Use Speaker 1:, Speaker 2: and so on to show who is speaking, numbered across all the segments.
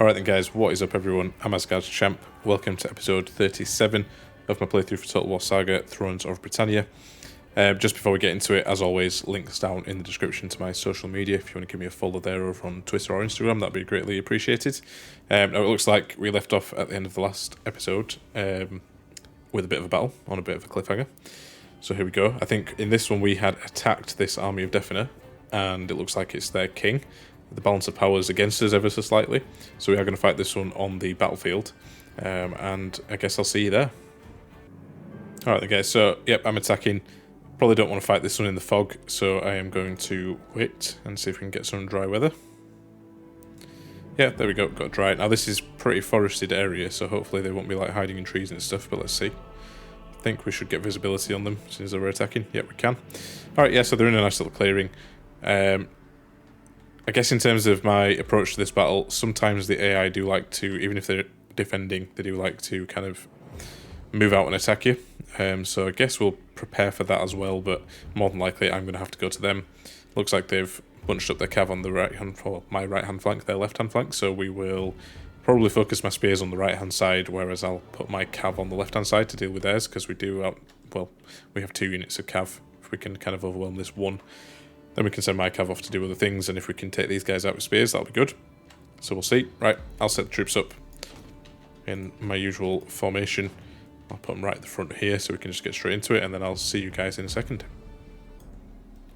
Speaker 1: Alright then guys, what is up everyone? I'm AsgardsChamp. Welcome to episode 37 of my playthrough for Total War Saga, Thrones of Britannia. Just before we get into it, as always, links down in the description to my social media. If you want to give me a follow there over on Twitter or Instagram, that'd be greatly appreciated. Now it looks like we left off at the end of the last episode with a bit of a battle, on a bit of a cliffhanger. So here we go. I think in this one we had attacked this army of Definer, and it looks like it's their king. The balance of power is against us ever so slightly, so we are going to fight this one on the battlefield, and I guess I'll see you there. Alright then guys, so yep, I'm attacking. Probably don't want to fight this one in the fog, so I am going to wait and see if we can get some dry weather. Yeah, there we go, got dry. Now this is pretty forested area, so hopefully they won't be like hiding in trees and stuff, but let's see. I think we should get visibility on them as soon as they're attacking. Yep, we can. Alright, yeah, so they're in a nice little clearing. I guess in terms of my approach to this battle, sometimes the AI do like to, even if they're defending, they do like to kind of move out and attack you. So I guess we'll prepare for that as well, but more than likely I'm going to have to go to them. Looks like they've bunched up their cav on the right hand, or my right hand flank, their left hand flank, so we will probably focus my spears on the right hand side, whereas I'll put my cav on the left hand side to deal with theirs, because we do, we have 2 units of cav. If we can kind of overwhelm this one, then we can send my cav off to do other things, and if we can take these guys out with spears, that'll be good. So we'll see. Right, I'll set the troops up in my usual formation. I'll put them right at the front here so we can just get straight into it, and then I'll see you guys in a second.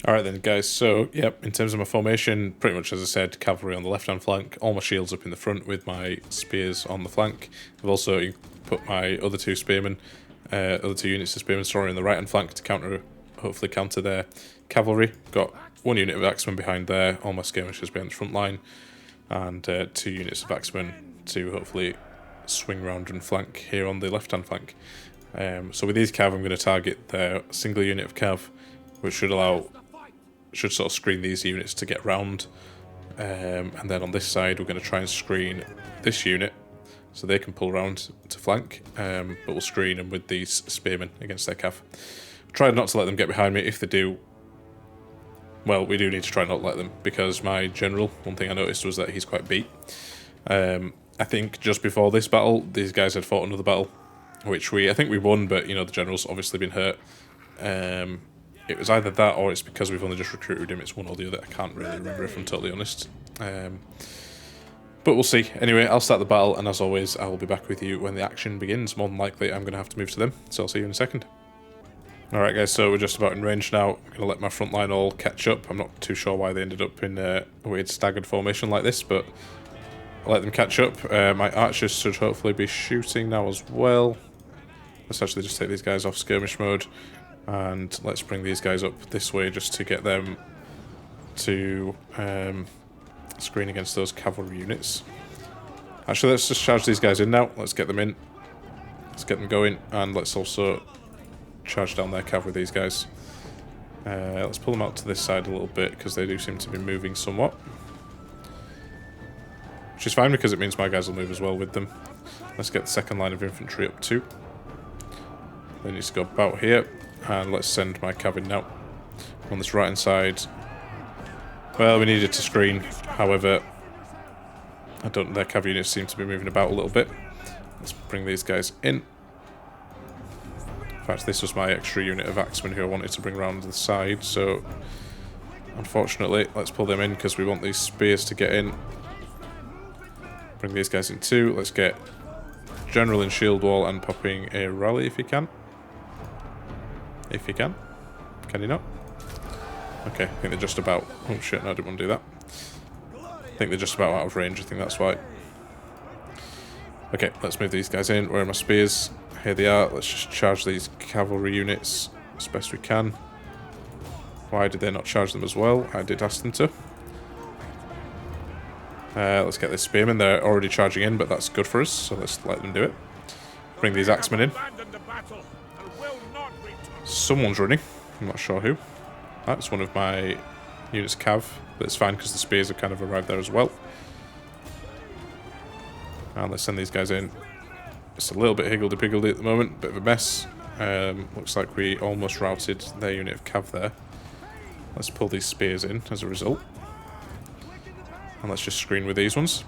Speaker 1: Alright then guys, so yep, in terms of my formation, pretty much as I said, cavalry on the left hand flank, all my shields up in the front with my spears on the flank. I've also put my other 2 spearmen, other 2 units of spearmen storing in the right hand flank to hopefully counter their cavalry. Got 1 unit of axemen behind there, all my skirmishers behind the front line, and 2 units of axemen to hopefully swing round and flank here on the left hand flank. So with these cav, I'm going to target their single unit of cav, which should sort of screen these units to get round, and then on this side we're going to try and screen this unit so they can pull round to flank, but we'll screen them with these spearmen against their cav. Try not to let them get behind me. If they do, well, we do need to try not to let them, because my general, one thing I noticed was that he's quite beat. I think just before this battle, these guys had fought another battle, which I think we won, but you know, the general's obviously been hurt. It was either that or it's because we've only just recruited him. It's one or the other. I can't really remember if I'm totally honest. But we'll see. Anyway, I'll start the battle, and as always, I will be back with you when the action begins. More than likely, I'm going to have to move to them, so I'll see you in a second. Alright guys, so we're just about in range now. I'm going to let my front line all catch up. I'm not too sure why they ended up in a weird staggered formation like this, but I'll let them catch up. My archers should hopefully be shooting now as well. Let's actually just take these guys off skirmish mode, and let's bring these guys up this way just to get them to screen against those cavalry units. Actually, let's just charge these guys in now. Let's get them in. Let's get them going, and let's also charge down their cav with these guys. Let's pull them out to this side a little bit, because they do seem to be moving somewhat. Which is fine, because it means my guys will move as well with them. Let's get the second line of infantry up too. They need to go about here, and let's send my cav in now. On this right hand side. Well, we needed to screen, however, their cav units seem to be moving about a little bit. Let's bring these guys in. In fact, this was my extra unit of axemen who I wanted to bring around to the side, so unfortunately, let's pull them in because we want these spears to get in. Bring these guys in too. Let's get general in shield wall and popping a rally if you can. If you can. Can you not? Okay, I think they're just about... Oh shit, no, I didn't want to do that. I think they're just about out of range, I think that's why. Okay, let's move these guys in. Where are my spears? Here they are. Let's just charge these cavalry units as best we can. Why did they not charge them as well? I did ask them to. Let's get this spearman. They're already charging in, but that's good for us, so let's let them do it. Bring these axemen in. Someone's running. I'm not sure who. That's one of my units cav, but it's fine because the spears have kind of arrived there as well. And let's send these guys in. It's a little bit higgledy-piggledy at the moment, bit of a mess. Looks like we almost routed their unit of cav there. Let's pull these spears in as a result. And let's just screen with these ones.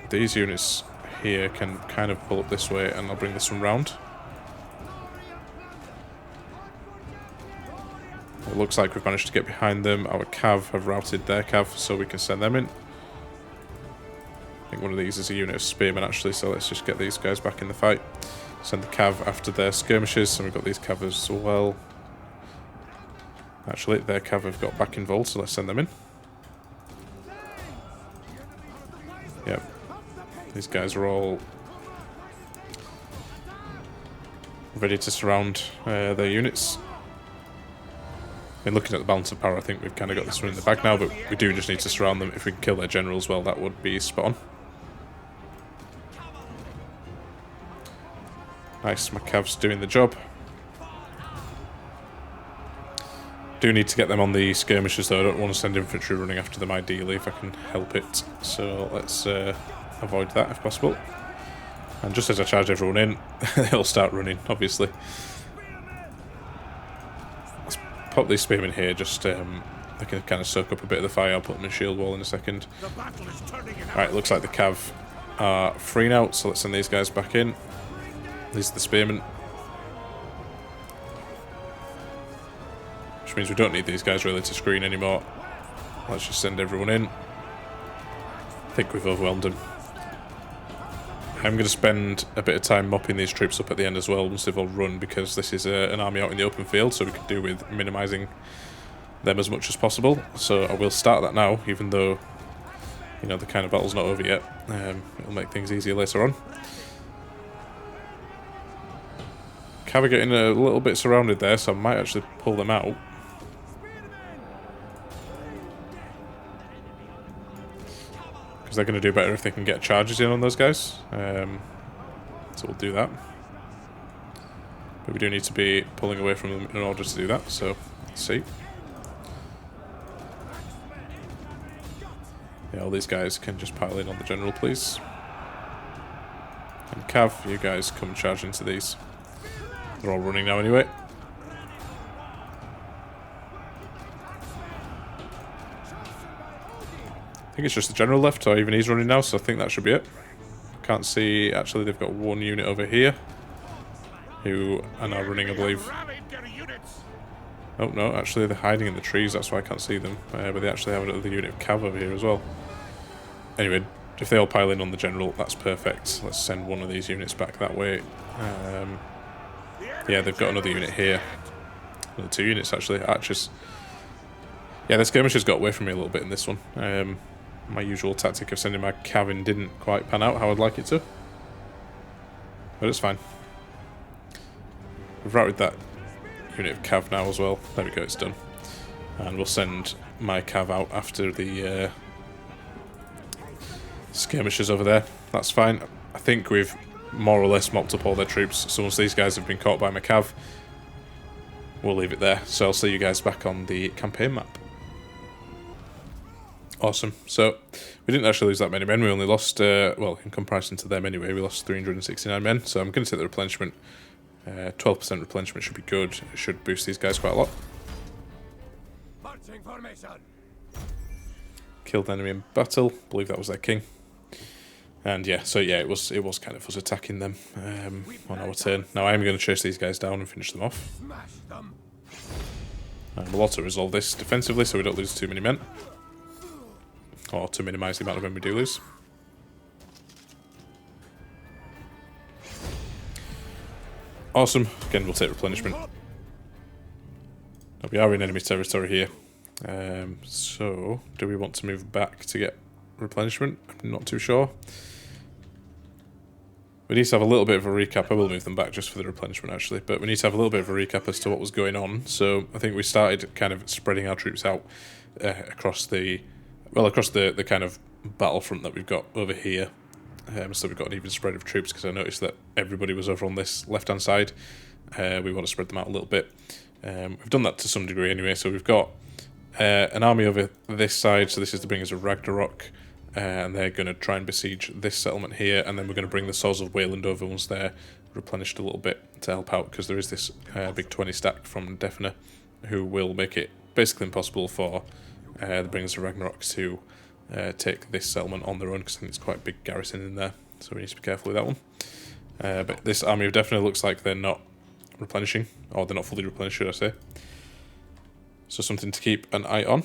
Speaker 1: These units here can kind of pull up this way, and I'll bring this one round. It looks like we've managed to get behind them. Our cav have routed their cav, so we can send them in. I think one of these is a unit of spearmen actually, so let's just get these guys back in the fight. Send the cav after their skirmishes, and we've got these cav as well. Actually, their cav have got back involved, so let's send them in. Yep. These guys are all ready to surround their units. And looking at the balance of power, I think we've kind of got this one in the bag now, but we do just need to surround them. If we can kill their general as well, that would be spot on. Nice, my cav's doing the job. Do need to get them on the skirmishers though. I don't want to send infantry running after them ideally if I can help it. So let's avoid that if possible. And just as I charge everyone in, they'll start running, obviously. Let's pop these spearmen here, just they can kind of soak up a bit of the fire. I'll put them in shield wall in a second. Alright, looks like the cav are free now, so let's send these guys back in. These are the spearmen. Which means we don't need these guys really to screen anymore. Let's just send everyone in. I think we've overwhelmed them. I'm going to spend a bit of time mopping these troops up at the end as well once they've all run, because this is an army out in the open field, so we could do with minimising them as much as possible. So I will start that now, even though, you know, the kind of battle's not over yet. It'll make things easier later on. Cav are getting a little bit surrounded there, so I might actually pull them out. Because they're going to do better if they can get charges in on those guys. So we'll do that. But we do need to be pulling away from them in order to do that, so let's see. Yeah, all these guys can just pile in on the general, please. And Cav, you guys come charge into these. They're all running now anyway. I think it's just the general left, or even he's running now, so I think that should be it. Can't see, actually they've got one unit over here who are now running, I believe. Oh no, actually they're hiding in the trees, that's why I can't see them. But they actually have another unit of cav over here as well. Anyway, if they all pile in on the general, that's perfect. Let's send one of these units back that way. Yeah, they've got another unit here. Another two units actually, archers. Yeah, the skirmishers got away from me a little bit in this one. My usual tactic of sending my cav in didn't quite pan out how I'd like it to. But it's fine. We've routed that unit of cav now as well. There we go, it's done. And we'll send my cav out after the skirmishers over there. That's fine. I think we've more or less mopped up all their troops. So once these guys have been caught by my cav, we'll leave it there. So I'll see you guys back on the campaign map. Awesome. So we didn't actually lose that many men. We only lost, well, in comparison to them anyway, we lost 369 men. So I'm going to take the replenishment. 12% replenishment should be good. It should boost these guys quite a lot. Killed the enemy in battle. I believe that was their king. And yeah, so yeah, it was kind of us attacking them on our turn. Now I am going to chase these guys down and finish them off. And we'll also resolve this defensively so we don't lose too many men. Or to minimise the amount of men we do lose. Awesome. Again, we'll take replenishment. Now, we are in enemy territory here. So, do we want to move back to get replenishment? I'm not too sure. We need to have a little bit of a recap. I will move them back just for the replenishment actually. But we need to have a little bit of a recap as to what was going on. So, I think we started kind of spreading our troops out across the kind of battlefront that we've got over here. So we've got an even spread of troops because I noticed that everybody was over on this left-hand side. We want to spread them out a little bit. We've done that to some degree anyway. So we've got an army over this side. So this is the Bringers of Ragnarok. And they're going to try and besiege this settlement here. And then we're going to bring the Swords of Wayland over once they're replenished a little bit to help out. Because there is this big 20 stack from Defner who will make it basically impossible for the Bringers of Ragnarok to take this settlement on their own, because I think it's quite a big garrison in there, so we need to be careful with that one. But this army definitely looks like they're not replenishing, or they're not fully replenished, should I say. So something to keep an eye on.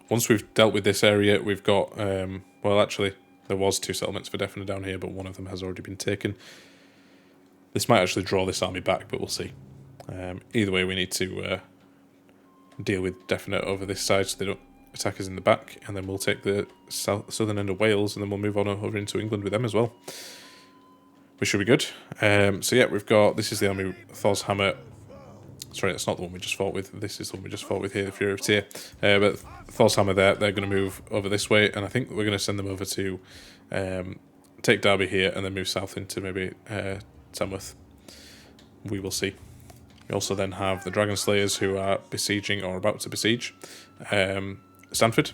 Speaker 1: Once we've dealt with this area, we've got, well, actually, there was 2 settlements for definite down here, but one of them has already been taken. This might actually draw this army back, but we'll see. Either way, we need to deal with definite over this side so they don't attack us in the back, and then we'll take the southern end of Wales, and then we'll move on over into England with them as well. We should be good. So yeah, we've got, this is the army, Thor's Hammer. Sorry, that's not the one we just fought with. This is the one we just fought with here, the Fury of Tyr. But Thor's Hammer there, they're going to move over this way, and I think we're going to send them over to take Derby here, and then move south into maybe Tamworth. We will see. We also then have the Dragon Slayers, who are besieging, or about to besiege, Stanford.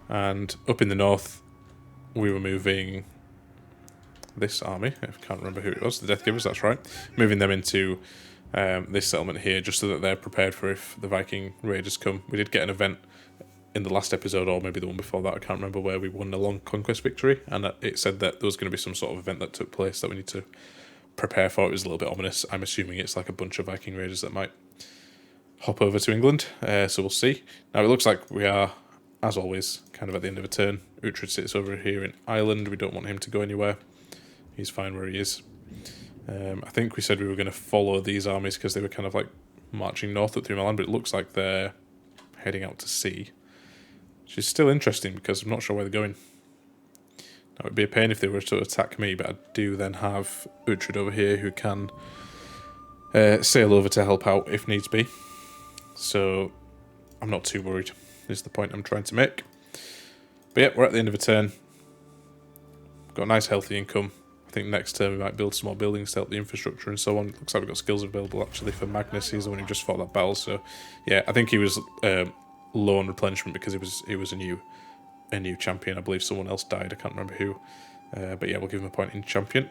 Speaker 1: And up in the north, we were moving this army, I can't remember who it was, the Death Givers, that's right. Moving them into this settlement here, just so that they're prepared for if the Viking raiders come. We did get an event in the last episode, or maybe the one before that, I can't remember, where we won a long conquest victory, and it said that there was going to be some sort of event that took place that we need to prepare for. It was a little bit ominous. I'm assuming it's like a bunch of Viking raiders that might hop over to England, so we'll see. Now it looks like we are, as always, kind of at the end of a turn. Guthfrid sits over here in Ireland. We don't want him to go anywhere. He's fine where he is. I think we said we were going to follow these armies because they were kind of like marching north up through Milan, but it looks like they're heading out to sea, which is still interesting because I'm not sure where they're going. Now, it would be a pain if they were to attack me, but I do then have Guthfrid over here who can sail over to help out if needs be. So I'm not too worried, is the point I'm trying to make. But yeah, we're at the end of a turn. Got a nice healthy income. I think next turn we might build some more buildings to help the infrastructure and so on. It looks like we've got skills available actually for Magnus. He's the one who just fought that battle. So yeah, I think he was low on replenishment because he was a new champion. I believe someone else died. I can't remember who. But yeah, we'll give him a point in champion.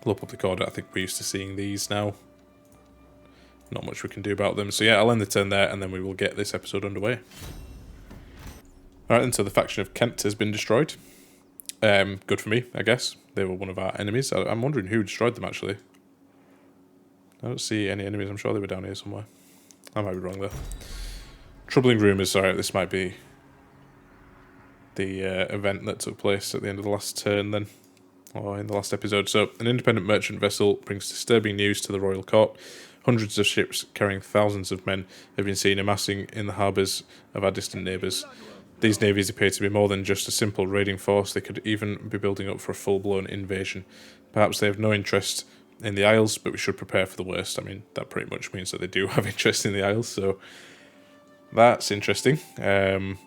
Speaker 1: Low public order. I think we're used to seeing these now. Not much we can do about them. So yeah, I'll end the turn there, and then we will get this episode underway. Alright, and so the faction of Kent has been destroyed. Good for me, I guess. They were one of our enemies. I'm wondering who destroyed them, actually. I don't see any enemies. I'm sure they were down here somewhere. I might be wrong, though. Troubling rumours. Alright, this might be the event that took place at the end of the last turn, then. Or in the last episode. So, an independent merchant vessel brings disturbing news to the royal court. Hundreds of ships carrying thousands of men have been seen amassing in the harbours of our distant neighbours. These navies appear to be more than just a simple raiding force. They could even be building up for a full-blown invasion. Perhaps they have no interest in the Isles, but we should prepare for the worst. I mean, that pretty much means that they do have interest in the Isles, so that's interesting. That's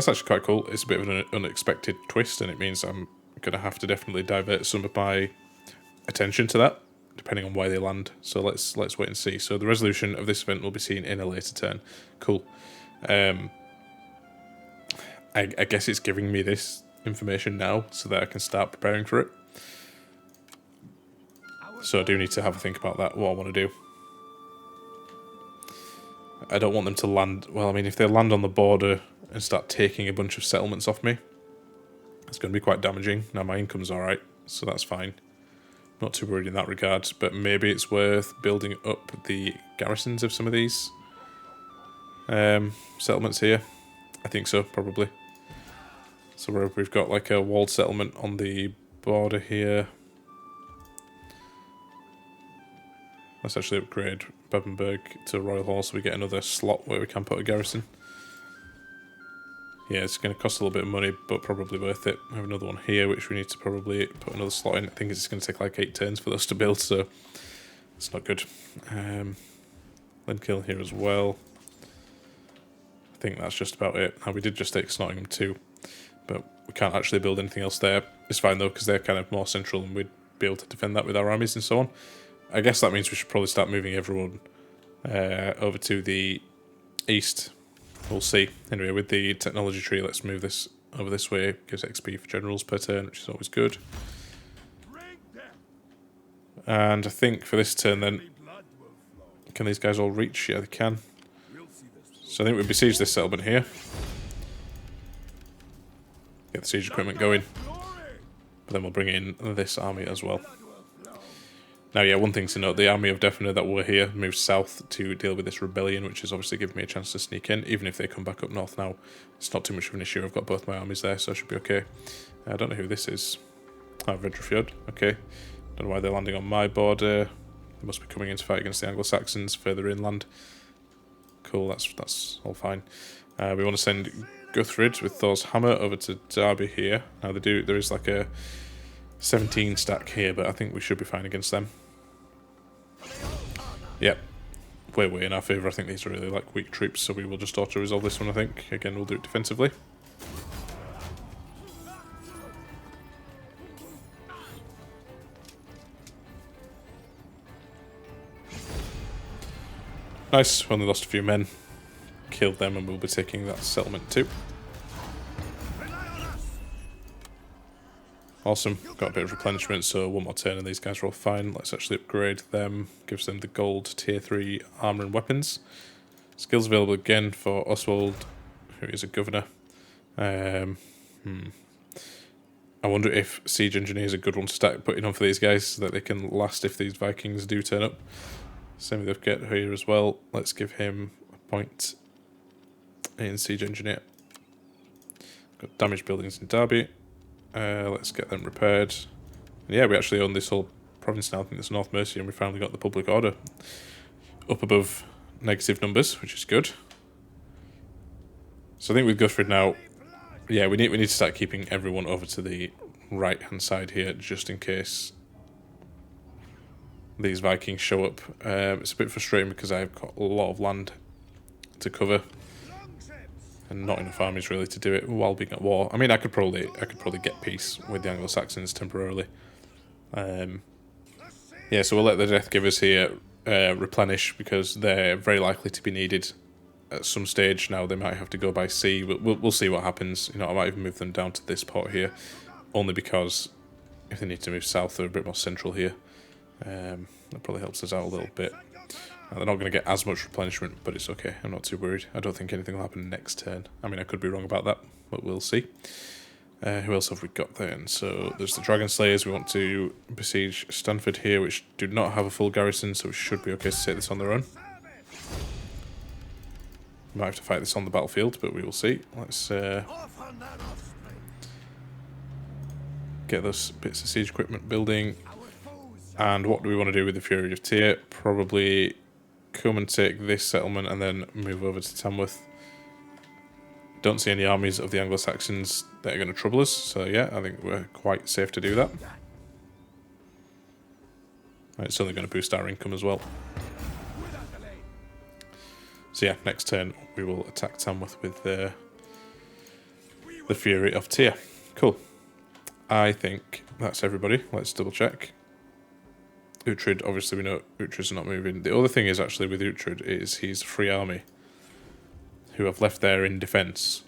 Speaker 1: actually quite cool. It's a bit of an unexpected twist, and it means I'm going to have to definitely divert some of my attention to that, depending on where they land. So let's wait and see. So the resolution of this event will be seen in a later turn. Cool. I guess it's giving me this information now so that I can start preparing for it. So I do need to have a think about that, what I want to do. I don't want them to land... Well, I mean, if they land on the border and start taking a bunch of settlements off me, it's going to be quite damaging. Now, my income's alright, so that's fine. Not too worried in that regard, but maybe it's worth building up the garrisons of some of these settlements here. I think so, probably. So we've got like a walled settlement on the border here. Let's actually upgrade Bebenberg to Royal Hall so we get another slot where we can put a garrison. Yeah, it's going to cost a little bit of money, but probably worth it. We have another one here, which we need to probably put another slot in. I think it's going to take like 8 turns for those to build, so it's not good. Linkill here as well. I think that's just about it. Now, we did just take Nottingham too, but we can't actually build anything else there. It's fine though, because they're kind of more central and we'd be able to defend that with our armies and so on. I guess that means we should probably start moving everyone over to the east. We'll see. Anyway, with the technology tree, let's move this over this way. It gives XP for generals per turn, which is always good. And I think for this turn then, can these guys all reach? Yeah, they can. So I think we besiege this settlement here. Get the siege equipment going. But then we'll bring in this army as well. Now, yeah, one thing to note, the army of Defender that were here moved south to deal with this rebellion, which has obviously given me a chance to sneak in. Even if they come back up north now, it's not too much of an issue. I've got both my armies there, so I should be okay. I don't know who this is. Oh, Vedrefjord. Okay. Don't know why they're landing on my border. They must be coming in to fight against the Anglo-Saxons further inland. Cool, that's all fine. We want to send Guthfrid with Thor's hammer over to Derby here. Now there is like a 17 stack here, but I think we should be fine against them. Yep, way in our favour. I think these are really like weak troops, so we will just auto-resolve this one, I think. Again, we'll do it defensively. Nice, we only lost a few men. Killed them and we'll be taking that settlement too. Awesome, got a bit of replenishment, so one more turn and these guys are all fine. Let's actually upgrade them, gives them the gold tier 3 armour and weapons. Skills available again for Oswald, who is a governor. I wonder if Siege Engineer is a good one to start putting on for these guys, so that they can last if these Vikings do turn up. Same with Get here as well. Let's give him a point in Siege Engineer. Got damaged buildings in Derby. Let's get them repaired. And yeah, we actually own this whole province now. I think it's North Mercia, and we finally got the public order up above negative numbers, which is good. So I think with Guthfrid now, yeah, we need to start keeping everyone over to the right-hand side here, just in case these Vikings show up. It's a bit frustrating because I've got a lot of land to cover and not enough armies really to do it while being at war. I mean, I could probably get peace with the Anglo-Saxons temporarily. Yeah, so we'll let the Death Givers here replenish, because they're very likely to be needed at some stage. Now they might have to go by sea, but we'll see what happens. You know, I might even move them down to this port here, only because if they need to move south, they're a bit more central here. That probably helps us out a little bit. They're not going to get as much replenishment, but it's okay. I'm not too worried. I don't think anything will happen next turn. I mean, I could be wrong about that, but we'll see. Who else have we got then? So there's the Dragon Slayers. We want to besiege Stanford here, which do not have a full garrison, so we should be okay to take this on their own. We might have to fight this on the battlefield, but we will see. Let's get those bits of siege equipment building. And what do we want to do with the Fury of Tyr? Probably come and take this settlement and then move over to Tamworth. Don't see any armies of the Anglo-Saxons that are going to trouble us, so yeah, I think we're quite safe to do that. It's only going to boost our income as well. So yeah, next turn we will attack Tamworth with the Fury of Tyr. Cool. I think that's everybody. Let's double check. Uhtred, obviously we know Uhtred's not moving. The other thing is actually with Uhtred is he's a free army who I've left there in defence.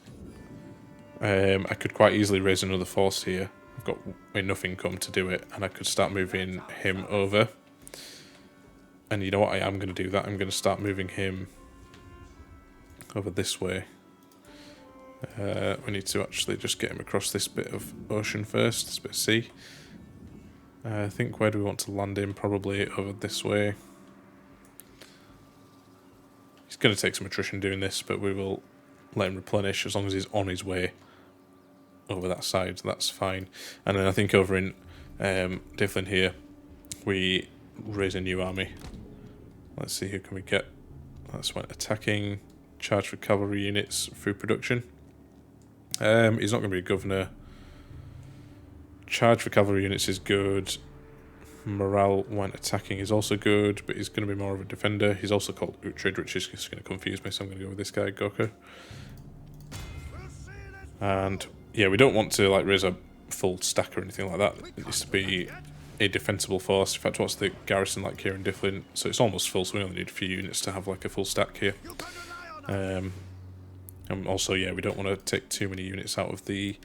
Speaker 1: I could quite easily raise another force here. I've got enough income to do it, and I could start moving him over. And you know what, I am going to do that. I'm going to start moving him over this way. We need to actually just get him across this bit of ocean first, this bit of sea. I think, where do we want to land him? Probably over this way. He's going to take some attrition doing this, but we will let him replenish as long as he's on his way over that side. That's fine. And then I think over in Dyflin here, we raise a new army. Let's see, who can we get? That's when attacking. Charge for cavalry units through production. He's not going to be a governor. Charge for cavalry units is good. Morale when attacking is also good, but he's going to be more of a defender. He's also called Uhtred, which is just going to confuse me, so I'm going to go with this guy, Gorka. And yeah, we don't want to like raise a full stack or anything like that. It needs to be a defensible force. In fact, what's the garrison like here in Dyflin? So it's almost full, so we only need a few units to have like a full stack here. And also, yeah, we don't want to take too many units out of the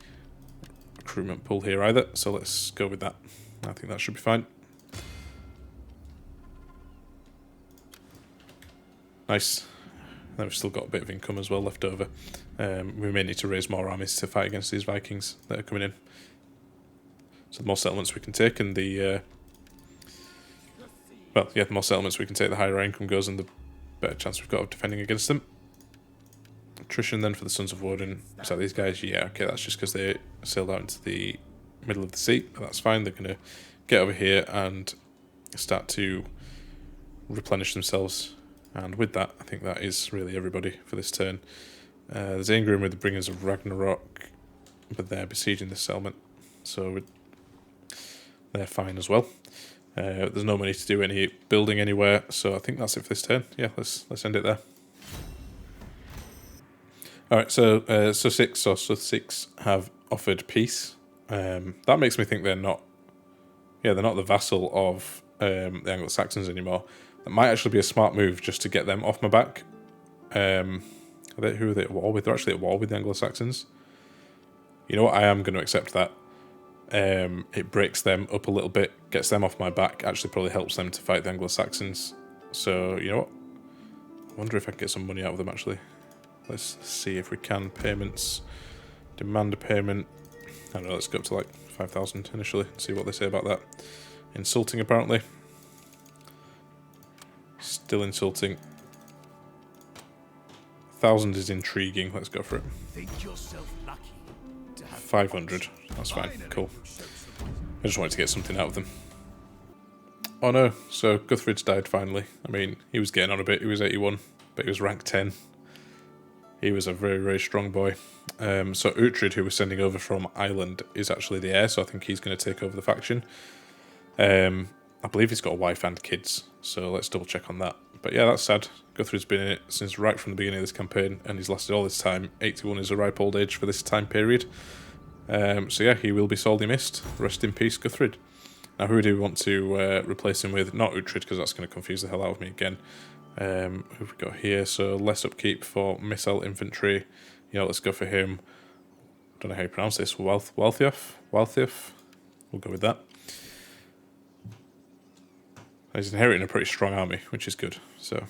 Speaker 1: recruitment pool here either, so let's go with that. I think that should be fine. Nice. then we've still got a bit of income as well left over. We may need to raise more armies to fight against these Vikings that are coming in. So the more settlements we can take, and the the more settlements we can take, the higher our income goes, and the better chance we've got of defending against them. Attrition then for the Sons of Woden. So these guys, yeah, okay, that's just because they sailed out into the middle of the sea, but that's fine. They're going to get over here and start to replenish themselves. And with that, I think that is really everybody for this turn. There's Ingrim with the Bringers of Ragnarok, but they're besieging this settlement, so they're fine as well. There's no money to do any building anywhere, so I think that's it for this turn. Yeah, let's end it there. Alright, so Sussex have offered peace. That makes me think they're not the vassal of the Anglo-Saxons anymore. That might actually be a smart move just to get them off my back. Who are they at war with? They're actually at war with the Anglo-Saxons. You know what? I am going to accept that. It breaks them up a little bit, gets them off my back, actually probably helps them to fight the Anglo-Saxons. So, you know what? I wonder if I can get some money out of them, actually. Let's see if we can. Payments. Demand a payment. I don't know, let's go up to like 5,000 initially and see what they say about that. Insulting, apparently. Still insulting. 1,000 is intriguing. Let's go for it. 500. That's fine. Cool. I just wanted to get something out of them. Oh no. So Guthfrid's died finally. I mean, he was getting on a bit. He was 81, but he was rank 10. He was a very, very strong boy. So Uhtred, who we're sending over from Ireland, is actually the heir, so I think he's going to take over the faction. I believe he's got a wife and kids, so let's double check on that. But yeah, that's sad. Guthfrid's been in it since right from the beginning of this campaign, and he's lasted all this time. 81 is a ripe old age for this time period. So yeah, he will be sorely missed. Rest in peace, Guthfrid. Now, who do we want to replace him with? Not Uhtred, because that's going to confuse the hell out of me again. Who've we got here? So less upkeep for missile infantry. You know, let's go for him. I don't know how you pronounce this. Walthiaf? We'll go with that. He's inheriting a pretty strong army, which is good. So,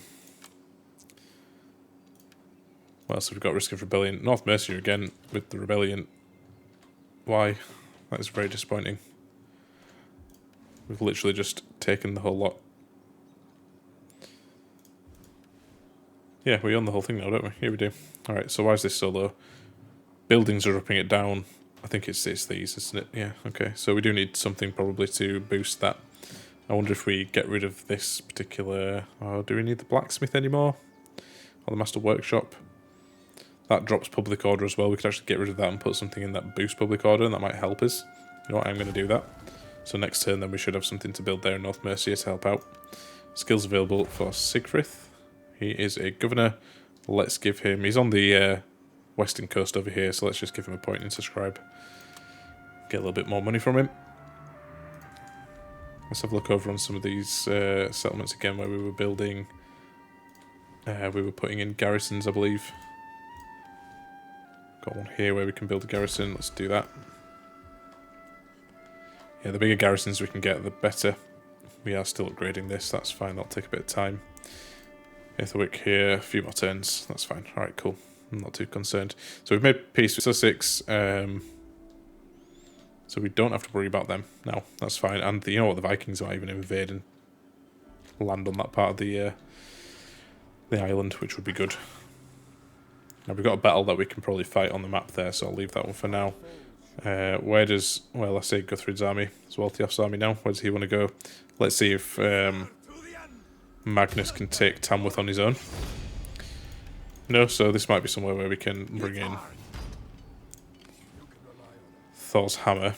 Speaker 1: what else have we got? Risk of Rebellion. North Mercia again with the rebellion. Why? That is very disappointing. We've literally just taken the whole lot. Yeah, we own the whole thing now, don't we? Here we do. Alright, so why is this so low? Buildings are upping it down. I think it's these, isn't it? Yeah, okay. So we do need something probably to boost that. I wonder if we get rid of this particular... Oh, do we need the blacksmith anymore? Or the master workshop? That drops public order as well. We could actually get rid of that and put something in that boosts public order, and that might help us. You know what, I'm going to do that. So next turn then we should have something to build there in North Mercia to help out. Skills available for Sigfrith. He is a governor. Let's give him... He's on the western coast over here, so let's just give him a point and subscribe. Get a little bit more money from him. Let's have a look over on some of these settlements again where we were building... we were putting in garrisons, I believe. Got one here where we can build a garrison. Let's do that. Yeah, the bigger garrisons we can get, the better. We are still upgrading this. That's fine. That'll take a bit of time. Etherwick here. A few more turns. That's fine. Alright, cool. I'm not too concerned. So we've made peace with Sussex. So we don't have to worry about them now. That's fine. And you know what? The Vikings might even invade and land on that part of the island, which would be good. Now we've got a battle that we can probably fight on the map there, so I'll leave that one for now. Where does... Well, I say Guthfrid's army. It's Walthiaf's army now. Where does he want to go? Let's see if Magnus can take Tamworth on his own. No, so this might be somewhere where we can bring in Thor's hammer.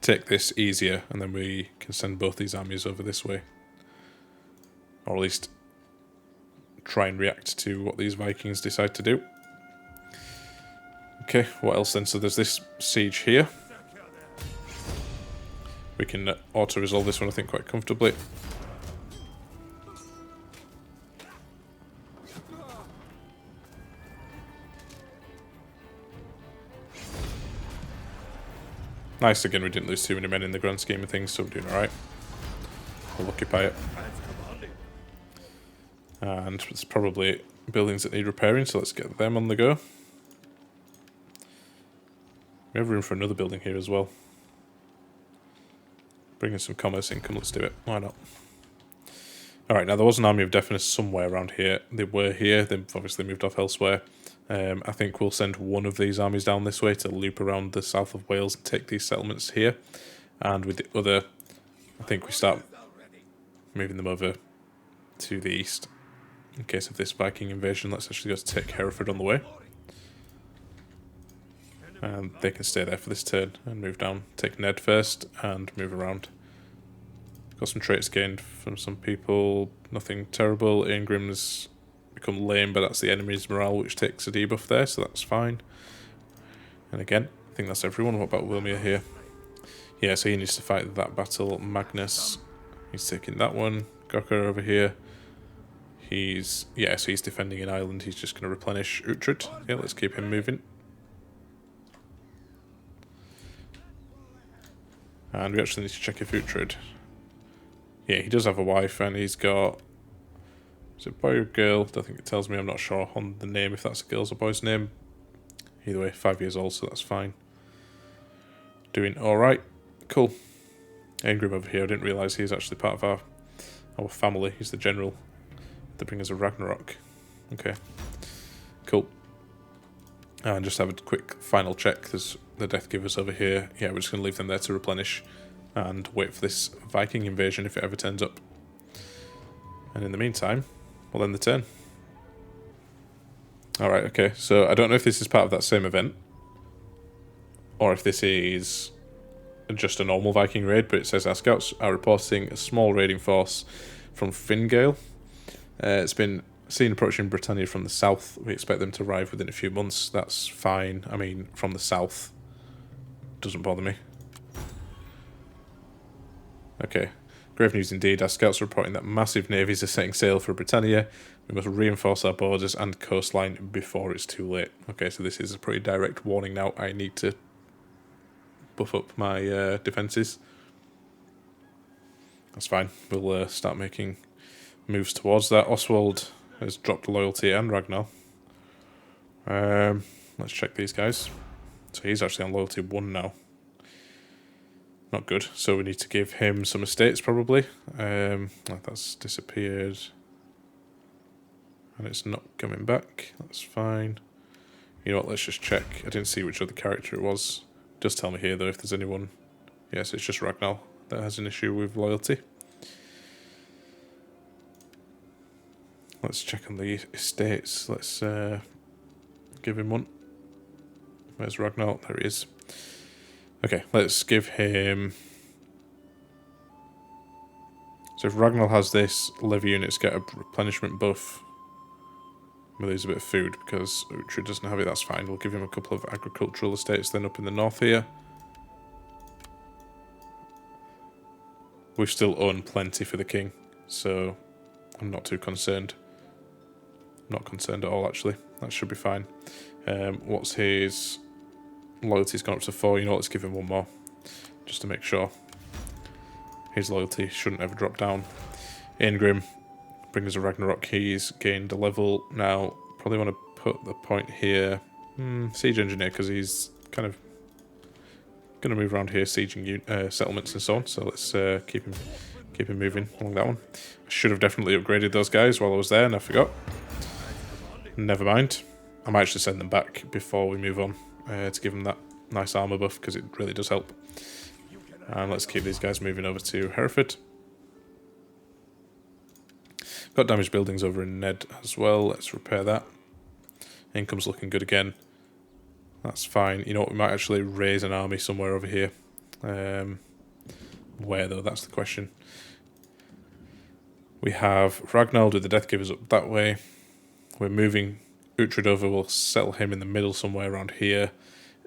Speaker 1: Take this easier, and then we can send both these armies over this way. Or at least try and react to what these Vikings decide to do. Okay, what else then? So there's this siege here. We can auto-resolve this one, I think, quite comfortably. Nice, again, we didn't lose too many men in the grand scheme of things, so we're doing alright. We'll occupy it. And there's probably buildings that need repairing, so let's get them on the go. We have room for another building here as well. Bringing some commerce income, let's do it. Why not? Alright, now there was an army of deafness somewhere around here. They were here, they've obviously moved off elsewhere. I think we'll send one of these armies down this way to loop around the south of Wales and take these settlements here. And with the other, I think we start moving them over to the east. In case of this Viking invasion, let's actually go to take Hereford on the way. And they can stay there for this turn and move down. Take Ned first and move around. Got some traits gained from some people. Nothing terrible. Aengrim's become lame, but that's the enemy's morale, which takes a debuff there, so that's fine. And again, I think that's everyone. What about Wilmir here? Yeah, so he needs to fight that battle. Magnus, he's taking that one. Gokka over here. So he's defending in Ireland. He's just going to replenish Uhtred. Yeah, let's keep him moving. And we actually need to check if Uhtred... Yeah, he does have a wife, and he's got... Is it a boy or girl? I think it tells me. I'm not sure on the name, if that's a girl's or boy's name. Either way, 5 years old, so that's fine. Doing alright. Cool. Aengrim over here, I didn't realise he's actually part of our family. He's the general. They bring us a Ragnarok. Okay. Cool. And just have a quick final check. There's the Death Givers over here. Yeah, we're just going to leave them there to replenish and wait for this Viking invasion if it ever turns up. And in the meantime, we'll end the turn. Alright, okay. So I don't know if this is part of that same event, or if this is just a normal Viking raid, but it says our scouts are reporting a small raiding force from Fingale. It's been seen approaching Britannia from the south. We expect them to arrive within a few months. That's fine. I mean, from the south doesn't bother me. Okay. Grave news indeed. Our scouts are reporting that massive navies are setting sail for Britannia. We must reinforce our borders and coastline before it's too late. Okay, so this is a pretty direct warning now. I need to buff up my defences. That's fine. We'll start making moves towards that. Oswald has dropped loyalty and Ragnar. Let's check these guys. So he's actually on loyalty 1 now. Not good. So we need to give him some estates probably. That's disappeared. And it's not coming back. That's fine. You know what, let's just check. I didn't see which other character it was. It does tell me here though if there's anyone. Yes, it's just Ragnar that has an issue with loyalty. Let's check on the estates. Let's give him one. Where's Ragnar? There he is. Okay, let's give him... So if Ragnar has this, levy units get a replenishment buff. We'll lose a bit of food because Uhtred doesn't have it, that's fine. We'll give him a couple of agricultural estates then up in the north here. We still own plenty for the king, so I'm not too concerned. I'm not concerned at all, actually. That should be fine. What's his... Loyalty's gone up to 4. You know, let's give him one more, just to make sure. His loyalty shouldn't ever drop down. Aengrim, bring us a Ragnarok. He's gained a level. Now, probably want to put the point here. Siege Engineer, because he's kind of going to move around here, sieging settlements and so on. So let's keep him moving along that one. I should have definitely upgraded those guys while I was there, and I forgot. Never mind. I might actually send them back before we move on. To give them that nice armor buff, because it really does help. And let's keep these guys moving over to Hereford. Got damaged buildings over in Ned as well. Let's repair that. Income's looking good again. That's fine. You know what? We might actually raise an army somewhere over here. Where though? That's the question. We have Ragnar with the Death Givers up that way. We're moving Uhtred over. We'll settle him in the middle somewhere around here.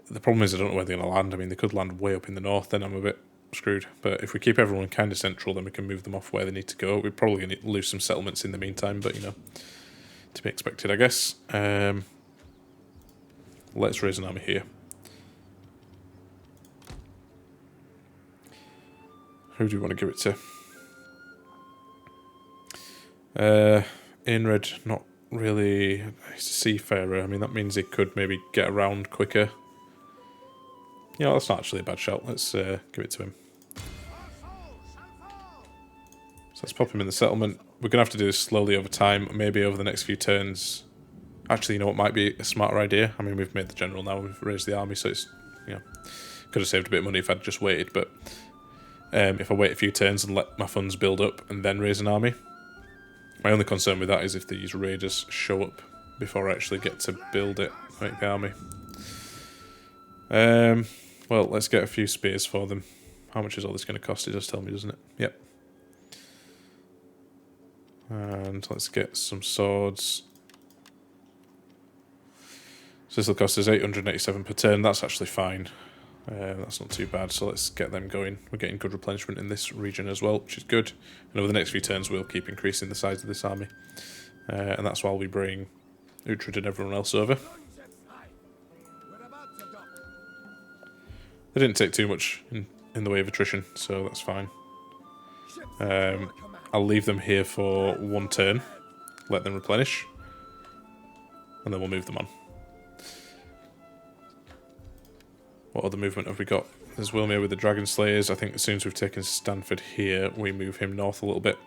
Speaker 1: The problem is I don't know where they're going to land. I mean, they could land way up in the north, then I'm a bit screwed. But if we keep everyone kind of central, then we can move them off where they need to go. We're probably going to lose some settlements in the meantime, but, you know, to be expected, I guess. Let's raise an army here. Who do we want to give it to? Ainred, not really. He's a seafarer. I mean, that means he could maybe get around quicker. You know, that's not actually a bad shout. Let's give it to him. So let's pop him in the settlement. We're going to have to do this slowly over time, maybe over the next few turns. Actually, you know what might be a smarter idea? I mean, we've made the general now, we've raised the army, so it's, you know, could have saved a bit of money if I'd just waited, but if I wait a few turns and let my funds build up and then raise an army. My only concern with that is if these raiders show up before I actually get to build it, make the army. Well, let's get a few spears for them. How much is all this going to cost? It does tell me, doesn't it? Yep. And let's get some swords. So this will cost us 887 per turn. That's actually fine. That's not too bad. So let's get them going. We're getting good replenishment in this region as well, which is good. And over the next few turns, we'll keep increasing the size of this army. And that's while we bring Guthfrid and everyone else over. They didn't take too much in the way of attrition, so that's fine. I'll leave them here for one turn, let them replenish, and then we'll move them on. What other movement have we got? There's Wilmere with the Dragon Slayers. I think as soon as we've taken Stanford here, we move him north a little bit.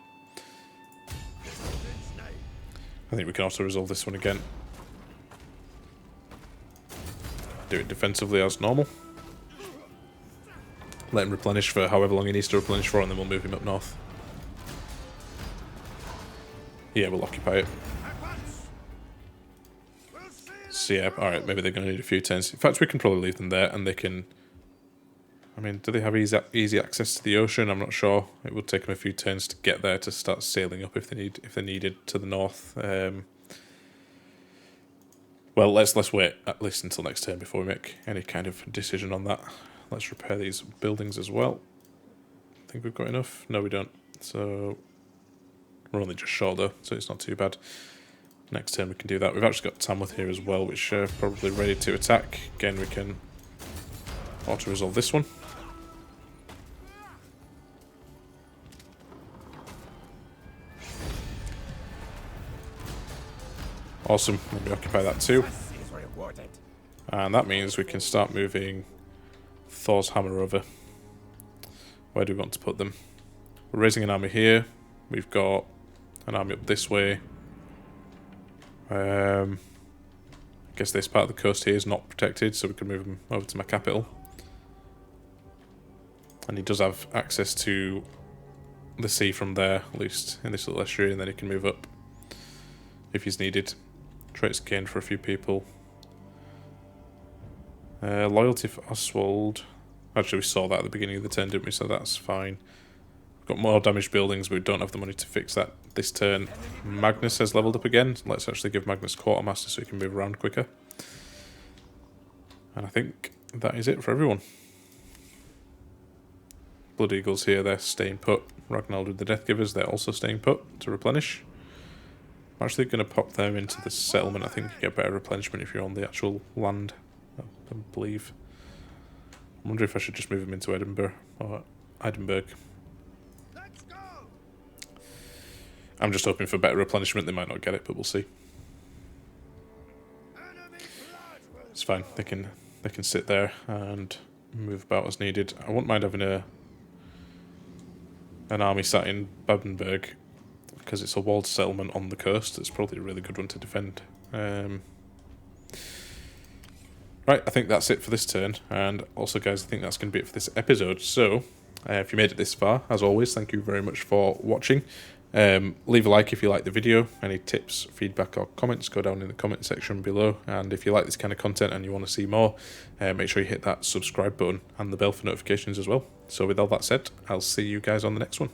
Speaker 1: I think we can also resolve this one again. Do it defensively as normal. Let him replenish for however long he needs to replenish for, and then we'll move him up north. Yeah, we'll occupy it. So yeah, alright, maybe they're going to need a few turns. In fact, we can probably leave them there, and they can... I mean, do they have easy access to the ocean? I'm not sure. It would take them a few turns to get there to start sailing up if they needed to the north. Well, let's wait at least until next turn before we make any kind of decision on that. Let's repair these buildings as well. I think we've got enough. No, we don't. So we're only just short though, so it's not too bad. Next turn we can do that. We've actually got Tamworth here as well, which are probably ready to attack. Again, we can auto-resolve this one. Awesome, maybe occupy that too. And that means we can start moving Thor's Hammer over. Where do we want to put them? We're raising an army here. We've got an army up this way. I guess this part of the coast here is not protected, so we can move him over to my capital. And he does have access to the sea from there, at least in this little estuary, and then he can move up if he's needed. Traits gained for a few people. Loyalty for Oswald. Actually, we saw that at the beginning of the turn, didn't we? So that's fine. We've got more damaged buildings, but we don't have the money to fix that this turn. Magnus has leveled up again. Let's actually give Magnus Quartermaster so he can move around quicker. And I think that is it for everyone. Blood Eagles here, they're staying put. Ragnald with the Death Givers, they're also staying put to replenish. I'm actually going to pop them into the settlement. I think you get better replenishment if you're on the actual land, I believe. I wonder if I should just move them into Edinburgh or Edinburgh. I'm just hoping for better replenishment. They might not get it, but we'll see. It's fine. They can sit there and move about as needed. I wouldn't mind having an army sat in Badenburg because it's a walled settlement on the coast. It's probably a really good one to defend. Right, I think that's it for this turn, and also guys, I think that's going to be it for this episode. So, if you made it this far, as always, thank you very much for watching. Leave a like if you like the video. Any tips, feedback or comments, go down in the comment section below. And if you like this kind of content and you want to see more, make sure you hit that subscribe button and the bell for notifications as well. So with all that said, I'll see you guys on the next one.